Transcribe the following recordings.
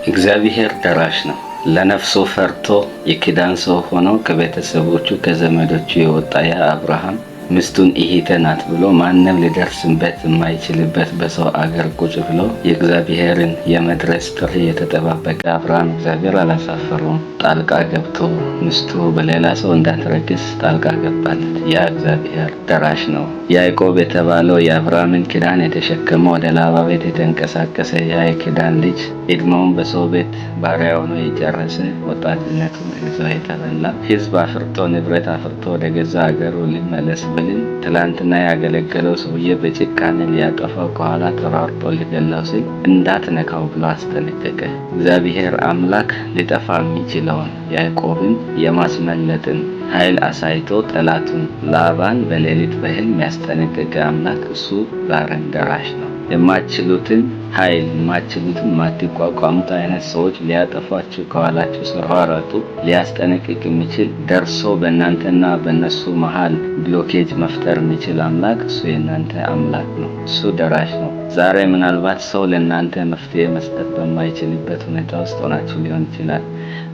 እግዚአብሔር ደራሽ ነው። ለነፍሱ ፈርቶ የኪዳን ሰው ሆኖ ከቤተሰቦቹ ከዘመዶቹ የወጣ ያ አብርሃም ሚስቱን እህቴ ናት ብሎ ማንም ሊደርስበት የማይችልበት በሰው አገር ቁጭ ብሎ የእግዚአብሔርን የመድረስ ጥሪ የተጠባበቀ አብርሃም እግዚአብሔር አላሳፈረውም። ጣልቃ ገብቶ ሚስቱ በሌላ ሰው እንዳትረክስ ጣልቃ ገባለት። ያ እግዚአብሔር ደራሽ ነው። ያዕቆብ የተባለው የአብርሃምን ኪዳን የተሸከመ ወደ ላባ ቤት የተንቀሳቀሰ ያ የኪዳን ልጅ እድሜውን በሰው ቤት ባሪያ ሆኖ የጨረሰ ወጣትነቱን እዛው የተበላ ሕዝብ አፍርቶ ንብረት አፍርቶ ወደ ገዛ ሀገሩ ሊመለስ ብልን ትላንትና ያገለገለው ሰውዬ በጭካኔ ሊያጠፋው ከኋላ ተሯርጦ ሊገላው ሲል እንዳትነካው ብሎ አስጠነቀቀ። እግዚአብሔር አምላክ ሊጠፋ የሚችለውን ያዕቆብን የማስመለጥን ኃይል አሳይቶ ጠላቱን ላባን በሌሊት በሕልም ያስጠነቀቀ አምላክ እሱ ዛሬም ደራሽ ነው። የማትችሉትን ኃይል የማትችሉትን የማትቋቋሙት አይነት ሰዎች ሊያጠፏችሁ ከኋላችሁ ሲሯሯጡ ሊያስጠነቅቅ የሚችል ደርሶ በእናንተና በእነሱ መሃል ብሎኬጅ መፍጠር የሚችል አምላክ እሱ የእናንተ አምላክ ነው። እሱ ደራሽ ነው። ዛሬ ምናልባት ሰው ለእናንተ መፍትሄ መስጠት በማይችልበት ሁኔታ ውስጥ ሆናችሁ ሊሆን ይችላል።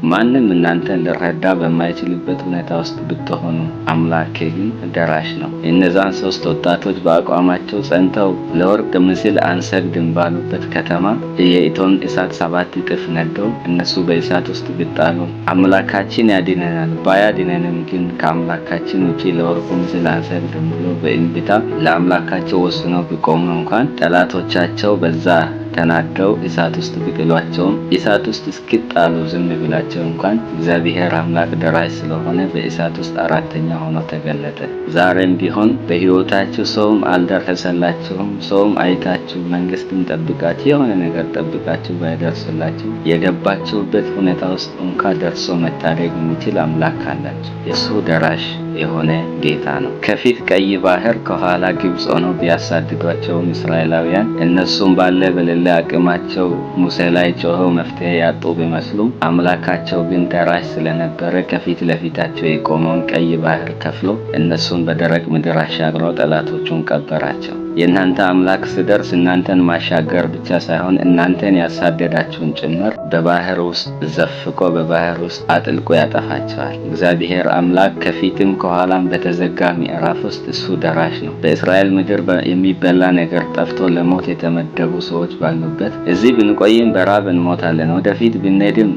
ማንም እናንተን ሊረዳ በማይችልበት ሁኔታ ውስጥ ብትሆኑ አምላኬ ግን ደራሽ ነው። እነዛን 3 ወጣቶች በአቋማቸው ጸንተው ለወርቅ ምስል አንሰግድም ባሉበት ከተማ የእቶን እሳት 7 እጥፍ ነደው እነሱ በእሳት ውስጥ ቢጣሉ አምላካችን ያድነናል፣ ባያድነንም ግን ከአምላካችን ውጪ ለወርቁ ምስል አንሰግድም ብሎ በእንቢታ ለአምላካቸው ወስነው ቢቆሙ እንኳን ጠላቶቻቸው በዛ ተናደው እሳት ውስጥ ቢጥሏቸውም እሳት ውስጥ እስኪጣሉ ዝም ብላቸው እንኳን እግዚአብሔር አምላክ ደራሽ ስለሆነ በእሳት ውስጥ 4ተኛ ሆኖ ተገለጠ። ዛሬም ቢሆን በሕይወታችሁ ሰውም አልደረሰላችሁም፣ ሰውም አይታችሁ መንግስትም ጠብቃችሁ የሆነ ነገር ጠብቃችሁ ባይደርስላችሁ የገባችሁበት ሁኔታ ውስጥ እንኳን ደርሶ መታደግ የሚችል አምላክ አላችሁ። የሱ ደራሽ የሆነ ጌታ ነው። ከፊት ቀይ ባህር ከኋላ ግብጽ ሆነው ቢያሳድዷቸውም እስራኤላውያን እነሱም ባለ በሌለ አቅማቸው ሙሴ ላይ ጮኸው መፍትሄ ያጡ ቢመስሉም አምላካቸው ግን ደራሽ ስለነበረ ከፊት ለፊታቸው የቆመውን ቀይ ባህር ከፍሎ እነሱን በደረቅ ምድር አሻግሮ ጠላቶቹን ቀበራቸው። የእናንተ አምላክ ሲደርስ እናንተን ማሻገር ብቻ ሳይሆን እናንተን ያሳደዳችሁን ጭምር በባህር ውስጥ ዘፍቆ በባህር ውስጥ አጥልቆ ያጠፋቸዋል። እግዚአብሔር አምላክ ከፊትም ከኋላም በተዘጋ ምዕራፍ ውስጥ እሱ ደራሽ ነው። በእስራኤል ምድር የሚበላ ነገር ጠፍቶ ለሞት የተመደቡ ሰዎች ባሉበት እዚህ ብንቆይም በራብ እንሞታለን፣ ወደፊት ብንሄድም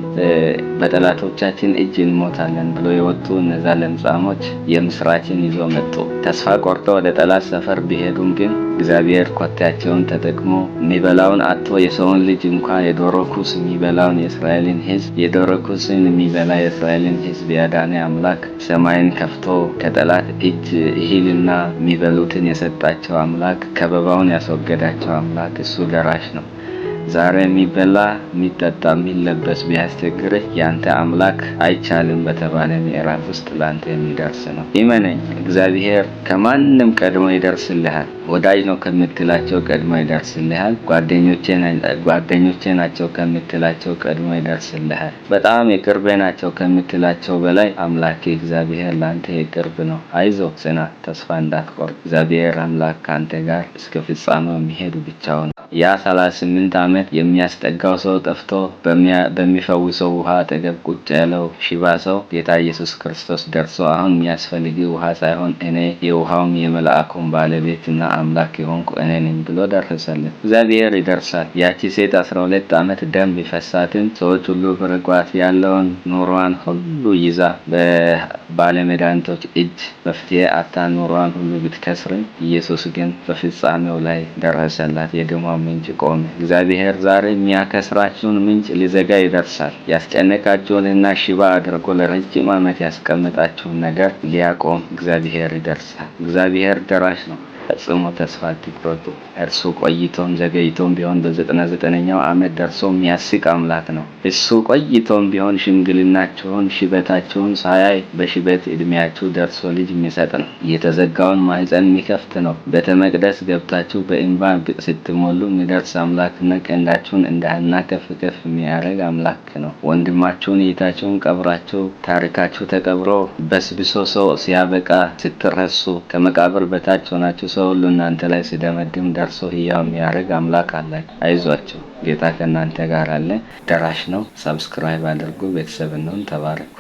በጠላቶቻችን እጅ እንሞታለን ብሎ የወጡ እነዛ ለምጻሞች የምስራችን ይዞ መጡ። ተስፋ ቆርጦ ወደ ጠላት ሰፈር ቢሄዱም ግን እግዚአብሔር ኮቴያቸውን ተጠቅሞ የሚበላውን አጥቶ የሰውን ልጅ እንኳን የዶሮ ኩስ የሚበላውን የእስራኤልን ሕዝብ የዶሮ ኩስን የሚበላ የእስራኤልን ሕዝብ ያዳነ አምላክ ሰማይን ከፍቶ ከጠላት እጅ እህልና የሚበሉትን የሰጣቸው አምላክ ከበባውን ያስወገዳቸው አምላክ እሱ ደራሽ ነው። ዛሬ የሚበላ የሚጠጣ የሚለበስ ቢያስቸግርህ ያንተ አምላክ አይቻልም በተባለ ምዕራፍ ውስጥ ላንተ የሚደርስ ነው። ይመነኝ፣ እግዚአብሔር ከማንም ቀድሞ ይደርስልሃል። ወዳጅ ነው ከምትላቸው ቀድሞ ይደርስልሃል። ጓደኞቼ ናቸው ከምትላቸው ቀድሞ ይደርስልሃል። በጣም የቅርቤ ናቸው ከምትላቸው በላይ አምላክ እግዚአብሔር ላንተ የቅርብ ነው። አይዞ፣ ጽና፣ ተስፋ እንዳትቆርጥ። እግዚአብሔር አምላክ ካንተ ጋር እስከ ፍጻሜው የሚሄዱ ብቻውን ያ 38 ዓመት የሚያስጠጋው ሰው ጠፍቶ በሚፈውሰው ውሃ አጠገብ ቁጭ ያለው ሽባ ሰው ጌታ ኢየሱስ ክርስቶስ ደርሶ አሁን የሚያስፈልግ ውሃ ሳይሆን እኔ የውሃውም የመልአኩም ባለቤትና አምላክ የሆንኩ እኔ ነኝ ብሎ ደረሰለት። እግዚአብሔር ይደርሳል። ያቺ ሴት 12 ዓመት ደም ቢፈሳትም ሰዎች ሁሉ በርቋት ያለውን ኑሯን ሁሉ ይዛ በባለመድኃኒቶች እጅ መፍትሄ አታ ኑሯን ሁሉ ብትከስርም ኢየሱስ ግን በፍጻሜው ላይ ደረሰላት። የደሟ ምንጭ ቆመ። እግዚአብሔር ዛሬ የሚያከስራችሁን ምንጭ ሊዘጋ ይደርሳል። ያስጨነቃችሁንና ሽባ አድርጎ ለረጅም ዓመት ያስቀምጣችሁን ነገር ሊያቆም እግዚአብሔር ይደርሳል። እግዚአብሔር ደራሽ ነው። ፈጽሞ ተስፋ አትቁረጡ። እርሱ ቆይቶም ዘገይቶም ቢሆን በ99ኛው ዓመት ደርሶ የሚያስቅ አምላክ ነው። እሱ ቆይቶም ቢሆን ሽምግልናችሁን ሽበታችሁን ሳያይ በሽበት እድሜያችሁ ደርሶ ልጅ የሚሰጥ ነው። የተዘጋውን ማህፀን የሚከፍት ነው። ቤተ መቅደስ ገብታችሁ በእንባ ስትሞሉ የሚደርስ አምላክና ቀንዳችሁን እንደ ሐና ከፍ ከፍ የሚያደርግ አምላክ ነው። ወንድማችሁን እህታችሁን ቀብራችሁ ታሪካችሁ ተቀብሮ በስብሶ ሰው ሲያበቃ ስትረሱ ከመቃብር በታች ሆናችሁ ሰው ሁሉ እናንተ ላይ ሲደመድም ደርሶ ሕያው የሚያደርግ አምላክ አለ። አይዟቸው፣ ጌታ ከእናንተ ጋር አለ። ደራሽ ነው። ሰብስክራይብ አድርጉ። ቤተሰብ እንሁን። ተባረኩ።